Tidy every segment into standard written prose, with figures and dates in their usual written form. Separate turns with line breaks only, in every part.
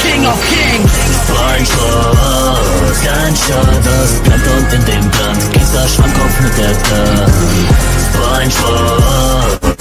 King of Kings.
Blindspot, Gunshot, das Plankton in dem Brand, Gangster Schwammkopf mit der Gun. Blindspot.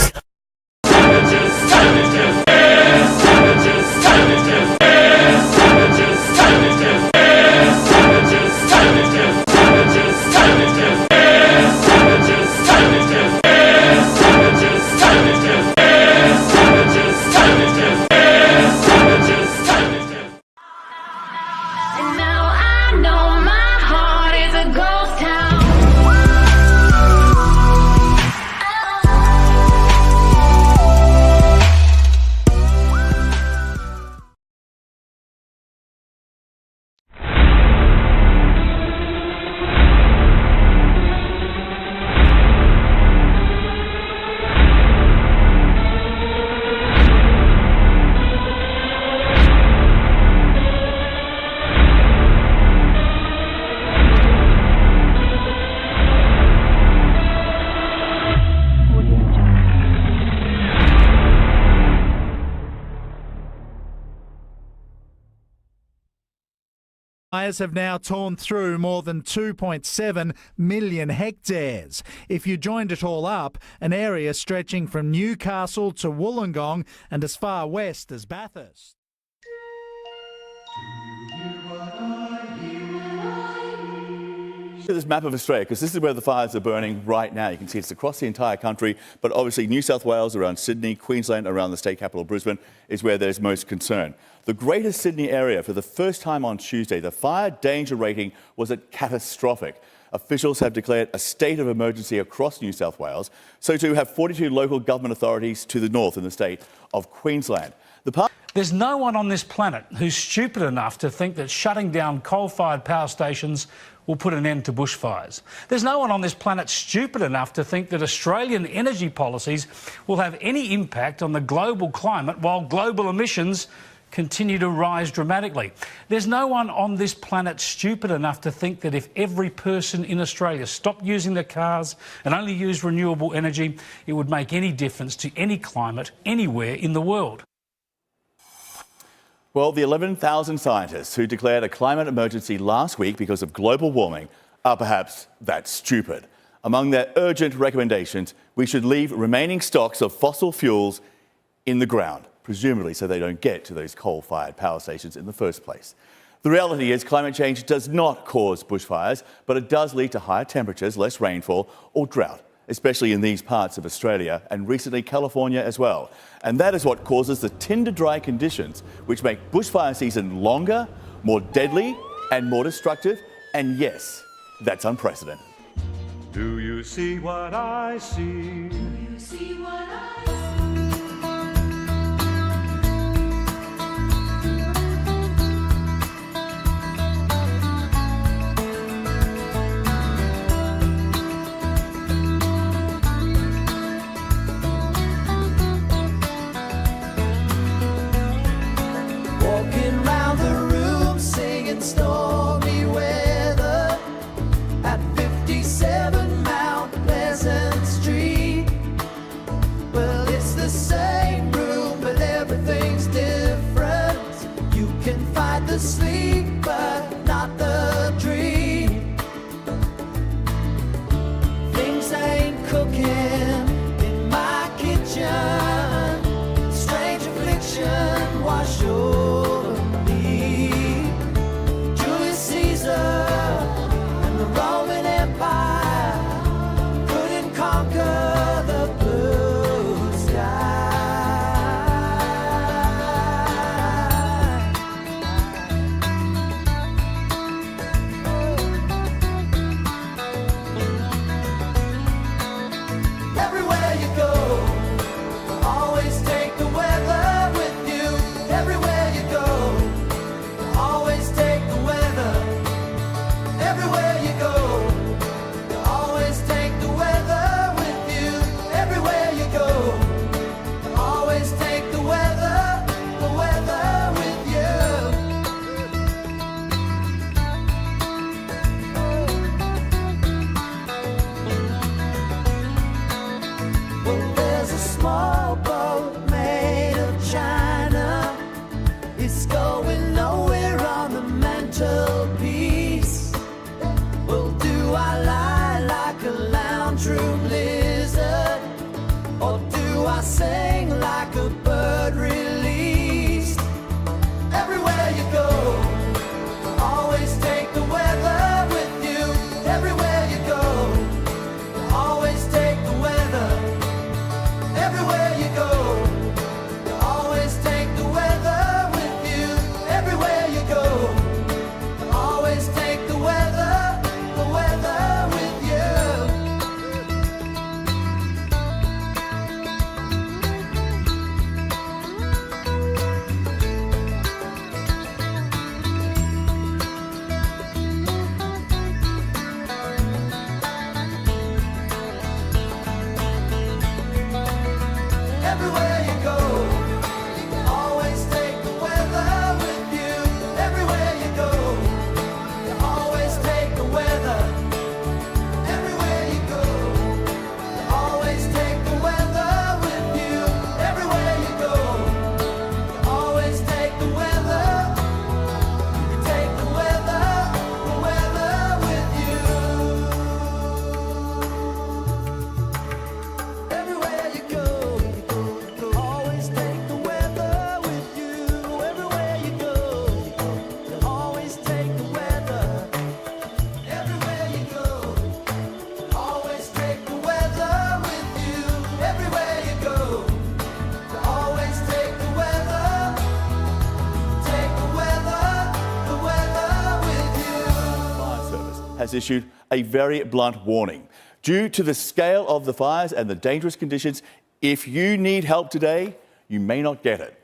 Fires have now torn through more than 2.7 million hectares. If you joined it all up, an area stretching from Newcastle to Wollongong and as far west as Bathurst.
Look at this map of Australia, because this is where the fires are burning right now. You can see it's across the entire country, but obviously New South Wales, around Sydney, Queensland, around the state capital Brisbane, is where there's most concern. The Greater Sydney area, for the first time on Tuesday, the fire danger rating was at catastrophic. Officials have declared a state of emergency across New South Wales. So too have 42 local government authorities to the north in the state of Queensland.
There's no one on this planet who's stupid enough to think that shutting down coal-fired power stations will put an end to bushfires. There's no one on this planet stupid enough to think that Australian energy policies will have any impact on the global climate while global emissions continue to rise dramatically. There's no one on this planet stupid enough to think that if every person in Australia stopped using their cars and only used renewable energy, it would make any difference to any climate anywhere in the world.
Well, the 11,000 scientists who declared a climate emergency last week because of global warming are perhaps that stupid. Among their urgent recommendations, we should leave remaining stocks of fossil fuels in the ground, presumably so they don't get to those coal-fired power stations in the first place. The reality is climate change does not cause bushfires, but it does lead to higher temperatures, less rainfall or drought, especially in these parts of Australia and recently California as well. And that is what causes the tinder-dry conditions, which make bushfire season longer, more deadly and more destructive. And yes, that's unprecedented.
Do you see what I see? Do you see what I see?
Walking round the room singing stormy weather at 57 Mount Pleasant Street. Well, it's the same room, but everything's different. You can fight the sleep, but not the dream. Things ain't cooking in my kitchen. Strange affliction wash over me. Julius Caesar and the Roman Empire couldn't conquer the blue sky. Everywhere you go, always take the weather with you. Everywhere you go, always take the weather. Everywhere you go, always take the weather with you. Everywhere you go, always take the weather with you. Well, there's a small boat made of China. It's going
has issued a very blunt warning. Due to the scale of the fires and the dangerous conditions, if you need help today, you may not get it.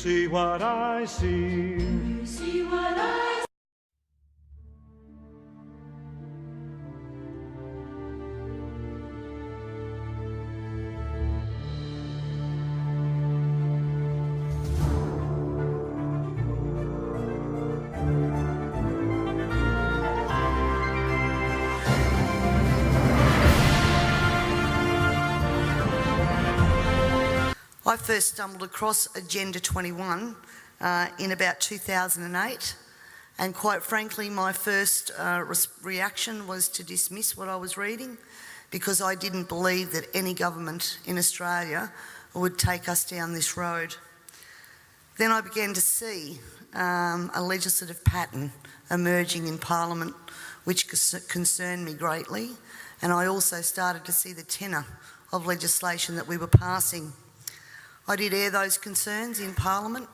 see what I see?
Do you see what I see?
I first stumbled across Agenda 21 in about 2008, and quite frankly my first reaction was to dismiss what I was reading, because I didn't believe that any government in Australia would take us down this road. Then I began to see a legislative pattern emerging in Parliament which concerned me greatly, and I also started to see the tenor of legislation that we were passing. I did air those concerns in Parliament,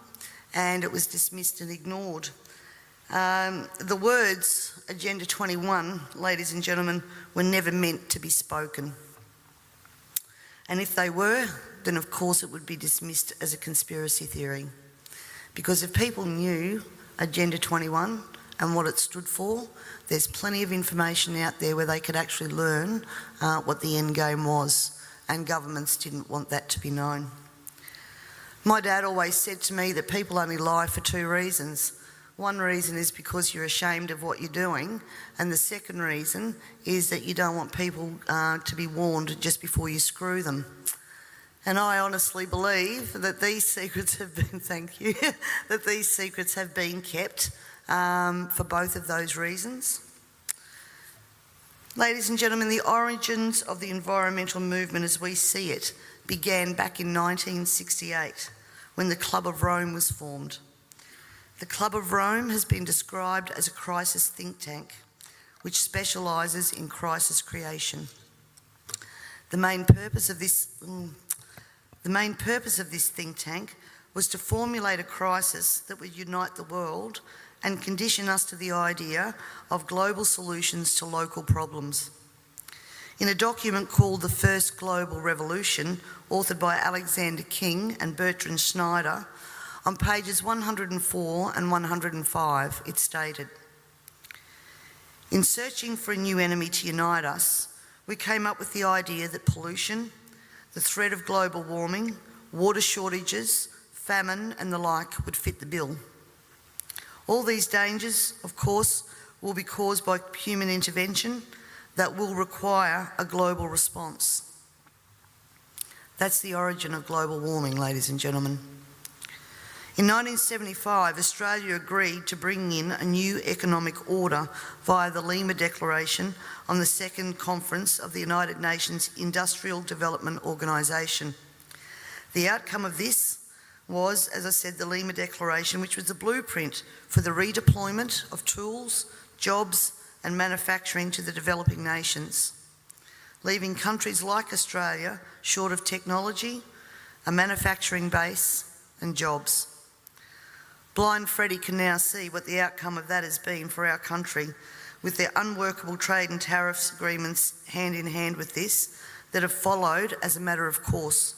and it was dismissed and ignored. The words Agenda 21, ladies and gentlemen, were never meant to be spoken. And if they were, then of course it would be dismissed as a conspiracy theory. Because if people knew Agenda 21 and what it stood for, there's plenty of information out there where they could actually learn what the end game was, and governments didn't want that to be known. My dad always said to me that people only lie for two reasons. One reason is because you're ashamed of what you're doing, and the second reason is that you don't want people to be warned just before you screw them. And I honestly believe that these secrets have been, thank you, that these secrets have been kept for both of those reasons. Ladies and gentlemen, the origins of the environmental movement as we see it began back in 1968 when the Club of Rome was formed. The Club of Rome has been described as a crisis think tank which specialises in crisis creation. The main purpose of this think tank was to formulate a crisis that would unite the world and condition us to the idea of global solutions to local problems. In a document called The First Global Revolution, authored by Alexander King and Bertrand Schneider, on pages 104 and 105, it stated, "In searching for a new enemy to unite us, we came up with the idea that pollution, the threat of global warming, water shortages, famine and the like would fit the bill. All these dangers, of course, will be caused by human intervention that will require a global response." That's the origin of global warming, ladies and gentlemen. In 1975, Australia agreed to bring in a new economic order via the Lima Declaration on the Second Conference of the United Nations Industrial Development Organisation. The outcome of this was, as I said, the Lima Declaration, which was the blueprint for the redeployment of tools, jobs and manufacturing to the developing nations, leaving countries like Australia short of technology, a manufacturing base and jobs. Blind Freddie can now see what the outcome of that has been for our country, with their unworkable trade and tariffs agreements hand in hand with this that have followed as a matter of course.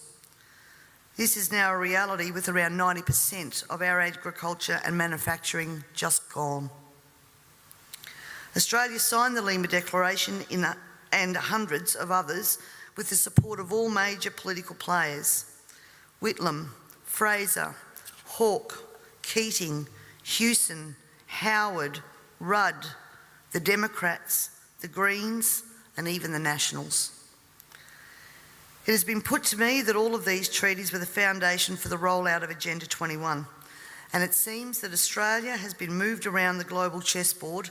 This is now a reality, with around 90% of our agriculture and manufacturing just gone. Australia signed the Lima Declaration and hundreds of others with the support of all major political players: Whitlam, Fraser, Hawke, Keating, Hewson, Howard, Rudd, the Democrats, the Greens and even the Nationals. It has been put to me that all of these treaties were the foundation for the rollout of Agenda 21, and it seems that Australia has been moved around the global chessboard,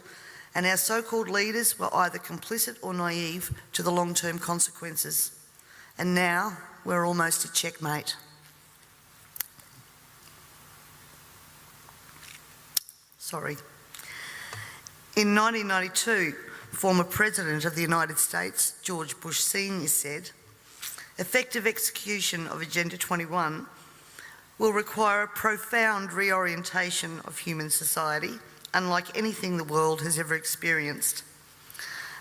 and our so-called leaders were either complicit or naive to the long-term consequences. And now we're almost at checkmate. In 1992, former President of the United States, George Bush Sr. said, "Effective execution of Agenda 21 will require a profound reorientation of human society, unlike anything the world has ever experienced.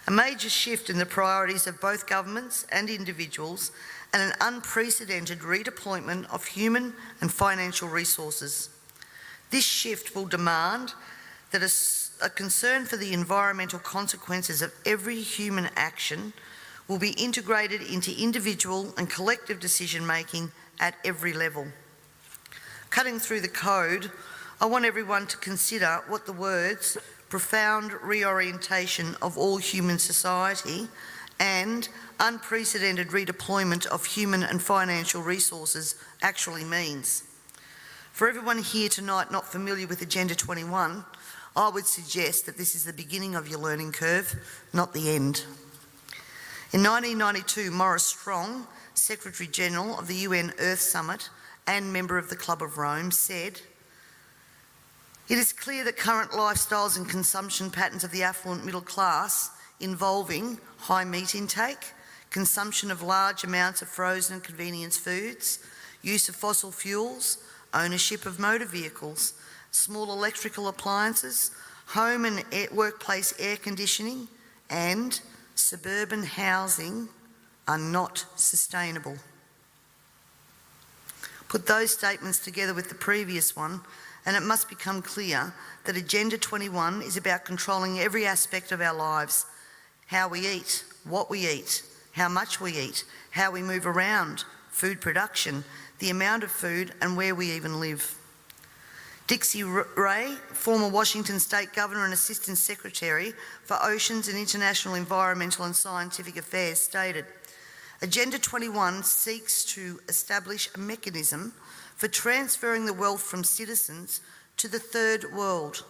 A major shift in the priorities of both governments and individuals, and an unprecedented redeployment of human and financial resources. This shift will demand that a concern for the environmental consequences of every human action will be integrated into individual and collective decision-making at every level." Cutting through the code, I want everyone to consider what the words "profound reorientation of all human society" and "unprecedented redeployment of human and financial resources" actually means. For everyone here tonight not familiar with Agenda 21, I would suggest that this is the beginning of your learning curve, not the end. In 1992, Maurice Strong, Secretary General of the UN Earth Summit and member of the Club of Rome, said, "It is clear that current lifestyles and consumption patterns of the affluent middle class, involving high meat intake, consumption of large amounts of frozen and convenience foods, use of fossil fuels, ownership of motor vehicles, small electrical appliances, home and workplace air conditioning, and suburban housing are not sustainable. Put those statements together with the previous one, and it must become clear that Agenda 21 is about controlling every aspect of our lives: how we eat, what we eat, how much we eat, how we move around, food production, the amount of food, and where we even live. Dixie Ray, former Washington State Governor and Assistant Secretary for Oceans and International Environmental and Scientific Affairs, stated, Agenda 21 seeks to establish a mechanism for transferring the wealth from citizens to the third world.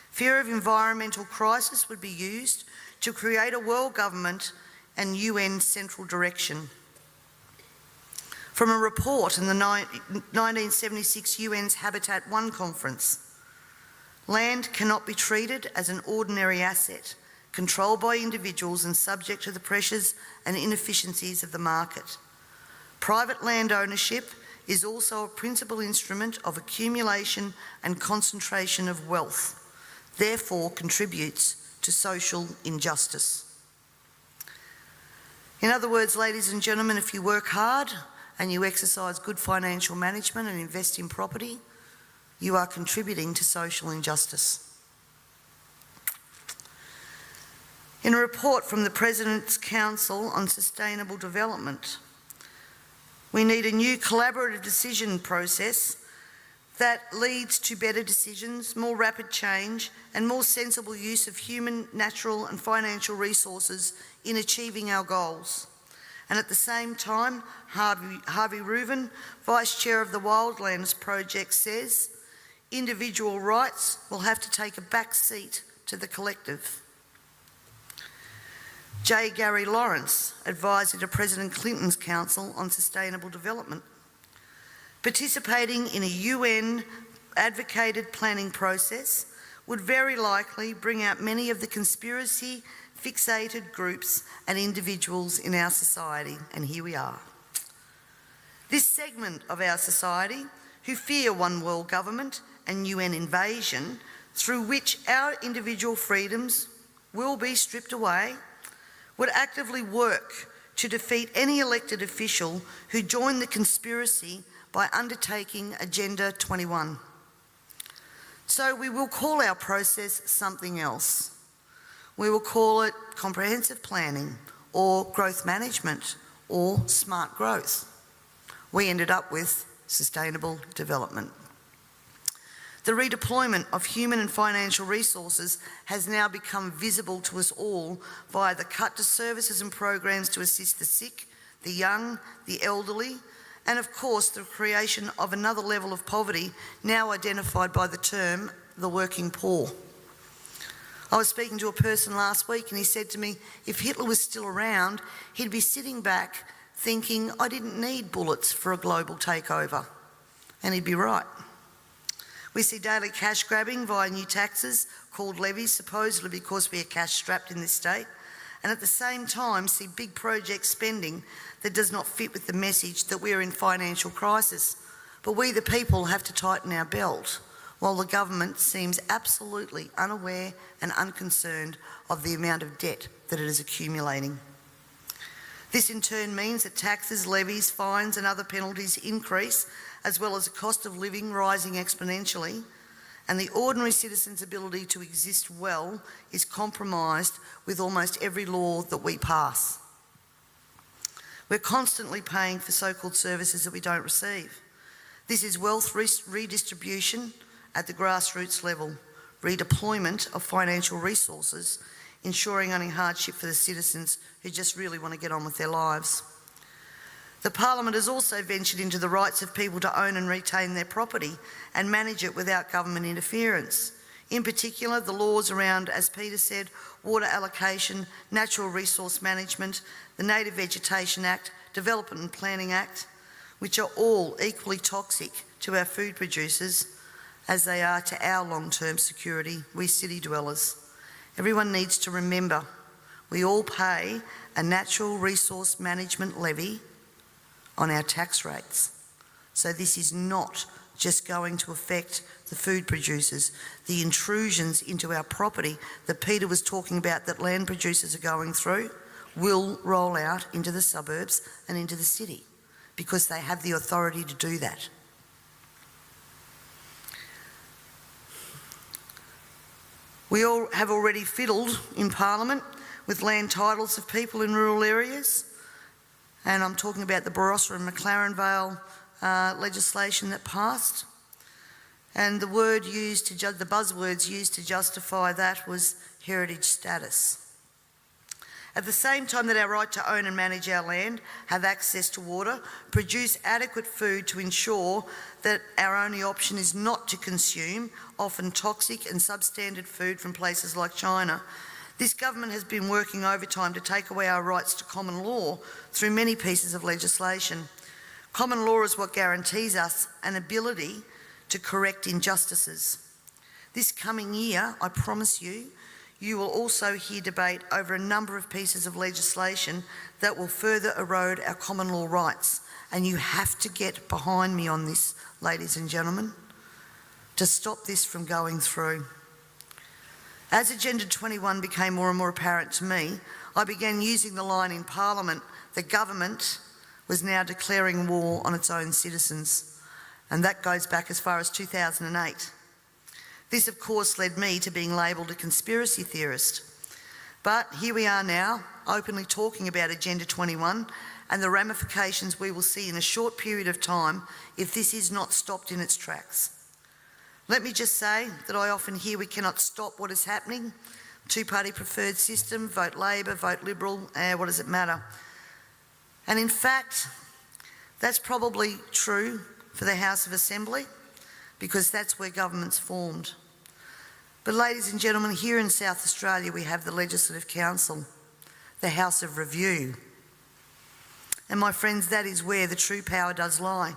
Fear of environmental crisis would be used to create a world government and UN central direction. From a report in the 1976 UN's Habitat I conference, land cannot be treated as an ordinary asset, controlled by individuals and subject to the pressures and inefficiencies of the market. Private land ownership is also a principal instrument of accumulation and concentration of wealth, therefore contributes to social injustice. In other words, ladies and gentlemen, if you work hard and you exercise good financial management and invest in property, you are contributing to social injustice. In a report from the President's Council on Sustainable Development, we need a new collaborative decision process that leads to better decisions, more rapid change, and more sensible use of human, natural, and financial resources in achieving our goals. And at the same time, Harvey Reuven, Vice Chair of the Wildlands Project, says individual rights will have to take a back seat to the collective. J. Gary Lawrence, Advisor to President Clinton's Council on Sustainable Development, participating in a UN advocated planning process would very likely bring out many of the conspiracy fixated groups and individuals in our society, and here we are. This segment of our society, who fear one world government and UN invasion, through which our individual freedoms will be stripped away, would actively work to defeat any elected official who joined the conspiracy by undertaking Agenda 21. So we will call our process something else. We will call it comprehensive planning, or growth management, or smart growth. We ended up with sustainable development. The redeployment of human and financial resources has now become visible to us all via the cut to services and programs to assist the sick, the young, the elderly, and of course the creation of another level of poverty now identified by the term the working poor. I was speaking to a person last week and he said to me, if Hitler was still around, he'd be sitting back thinking, I didn't need bullets for a global takeover. And he'd be right. We see daily cash grabbing via new taxes called levies, supposedly because we are cash strapped in this state, and at the same time see big project spending that does not fit with the message that we are in financial crisis. But we the people have to tighten our belt, while the government seems absolutely unaware and unconcerned of the amount of debt that it is accumulating. This in turn means that taxes, levies, fines and other penalties increase, as well as the cost of living rising exponentially, and the ordinary citizen's ability to exist well is compromised with almost every law that we pass. We're constantly paying for so-called services that we don't receive. This is wealth redistribution at the grassroots level, redeployment of financial resources, ensuring only hardship for the citizens who just really want to get on with their lives. The Parliament has also ventured into the rights of people to own and retain their property and manage it without government interference. In particular, the laws around, as Peter said, water allocation, natural resource management, the Native Vegetation Act, Development and Planning Act, which are all equally toxic to our food producers as they are to our long-term security, we city dwellers. Everyone needs to remember, we all pay a natural resource management levy on our tax rates. So this is not just going to affect the food producers. The intrusions into our property that Peter was talking about that land producers are going through will roll out into the suburbs and into the city because they have the authority to do that. We all have already fiddled in Parliament with land titles of people in rural areas, and I'm talking about the Barossa and McLaren Vale legislation that passed. And the buzzwords used to justify that was heritage status. At the same time that our right to own and manage our land, have access to water, produce adequate food to ensure that our only option is not to consume often toxic and substandard food from places like China, this government has been working overtime to take away our rights to common law through many pieces of legislation. Common law is what guarantees us an ability to correct injustices. This coming year, I promise you, you will also hear debate over a number of pieces of legislation that will further erode our common law rights. And you have to get behind me on this, ladies and gentlemen, to stop this from going through. As Agenda 21 became more and more apparent to me, I began using the line in Parliament that government was now declaring war on its own citizens. And that goes back as far as 2008. This, of course, led me to being labelled a conspiracy theorist. But here we are now, openly talking about Agenda 21 and the ramifications we will see in a short period of time if this is not stopped in its tracks. Let me just say that I often hear we cannot stop what is happening. Two-party preferred system, vote Labor, vote Liberal, what does it matter? And in fact, that's probably true for the House of Assembly, because that's where government's formed. But ladies and gentlemen, here in South Australia we have the Legislative Council, the House of Review. And my friends, that is where the true power does lie.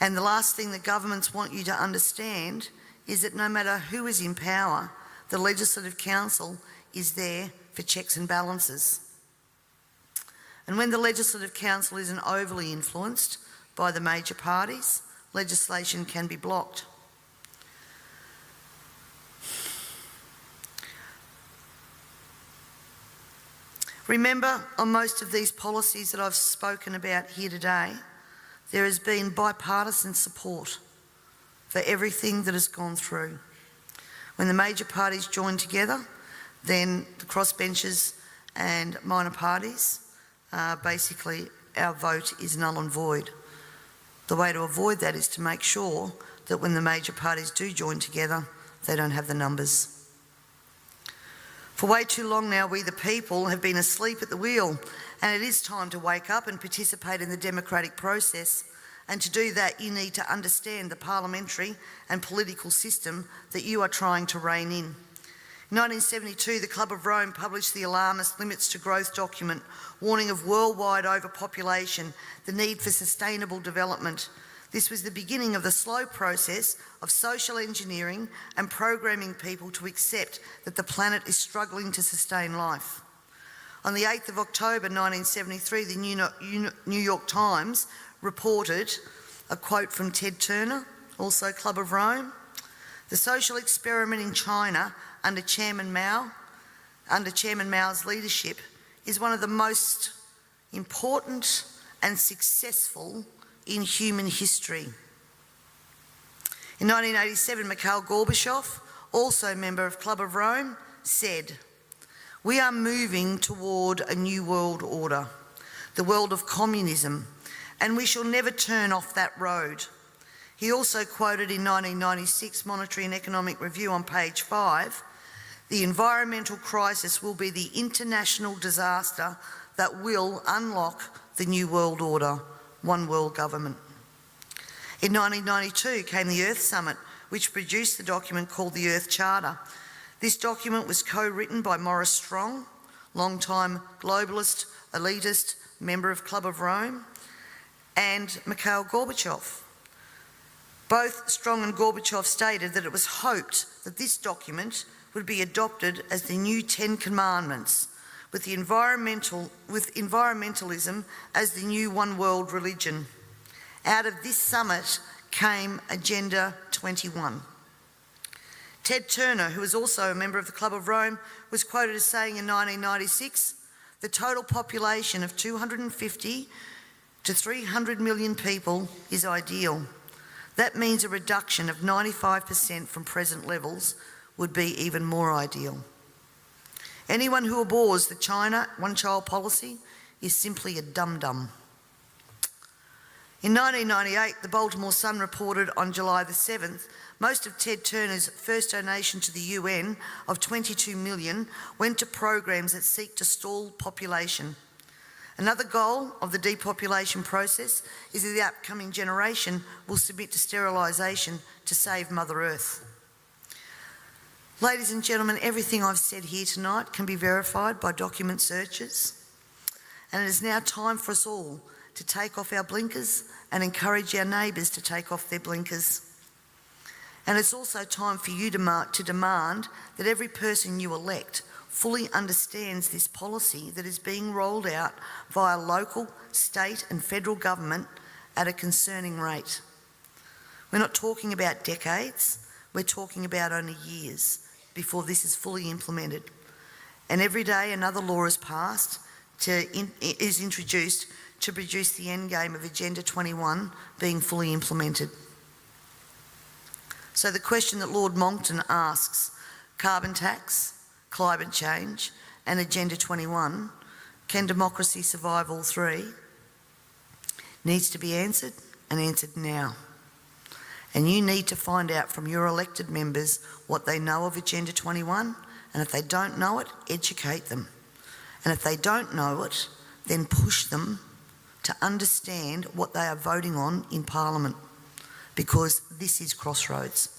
And the last thing that governments want you to understand is that no matter who is in power, the Legislative Council is there for checks and balances. And when the Legislative Council isn't overly influenced by the major parties, legislation can be blocked. Remember, on most of these policies that I've spoken about here today, there has been bipartisan support for everything that has gone through. When the major parties join together, then the crossbenchers and minor parties, basically our vote is null and void. The way to avoid that is to make sure that when the major parties do join together, they don't have the numbers. For way too long now, we the people have been asleep at the wheel, and it is time to wake up and participate in the democratic process. And to do that, you need to understand the parliamentary and political system that you are trying to rein in. In 1972, the Club of Rome published the alarmist Limits to Growth document, warning of worldwide overpopulation, the need for sustainable development. This was the beginning of the slow process of social engineering and programming people to accept that the planet is struggling to sustain life. On the 8th of October 1973, the New York Times reported a quote from Ted Turner, also Club of Rome. The social experiment in China under Chairman Mao's leadership is one of the most important and successful in human history. In 1987, Mikhail Gorbachev, also a member of Club of Rome, said, "We are moving toward a new world order, the world of communism, and we shall never turn off that road." He also quoted in 1996 Monetary and Economic Review on page 5, "The environmental crisis will be the international disaster that will unlock the new world order, one world government." In 1992 came the Earth Summit, which produced the document called the Earth Charter. This document was co-written by Maurice Strong, long-time globalist, elitist, member of Club of Rome, and Mikhail Gorbachev. Both Strong and Gorbachev stated that it was hoped that this document would be adopted as the new 10 Commandments, with environmentalism as the new one world religion. Out of this summit came Agenda 21. Ted Turner, who was also a member of the Club of Rome, was quoted as saying in 1996, "The total population of 250 to 300 million people is ideal. That means a reduction of 95% from present levels would be even more ideal. Anyone who abhors the China one-child policy is simply a dum-dum." In 1998, the Baltimore Sun reported on July the 7th, most of Ted Turner's first donation to the UN of $22 million went to programs that seek to stall population. Another goal of the depopulation process is that the upcoming generation will submit to sterilisation to save Mother Earth. Ladies and gentlemen, everything I've said here tonight can be verified by document searches, and it is now time for us all to take off our blinkers and encourage our neighbours to take off their blinkers. And it's also time for you to demand that every person you elect fully understands this policy that is being rolled out via local, state and federal government at a concerning rate. We're not talking about decades, we're talking about only years before this is fully implemented. And every day another law is passed, is introduced to produce the end game of Agenda 21 being fully implemented. So the question that Lord Monckton asks, carbon tax, climate change and Agenda 21, can democracy survive all three? Needs to be answered, and answered now. And you need to find out from your elected members what they know of Agenda 21, and if they don't know it, educate them. And if they don't know it, then push them to understand what they are voting on in Parliament, because this is Crossroads.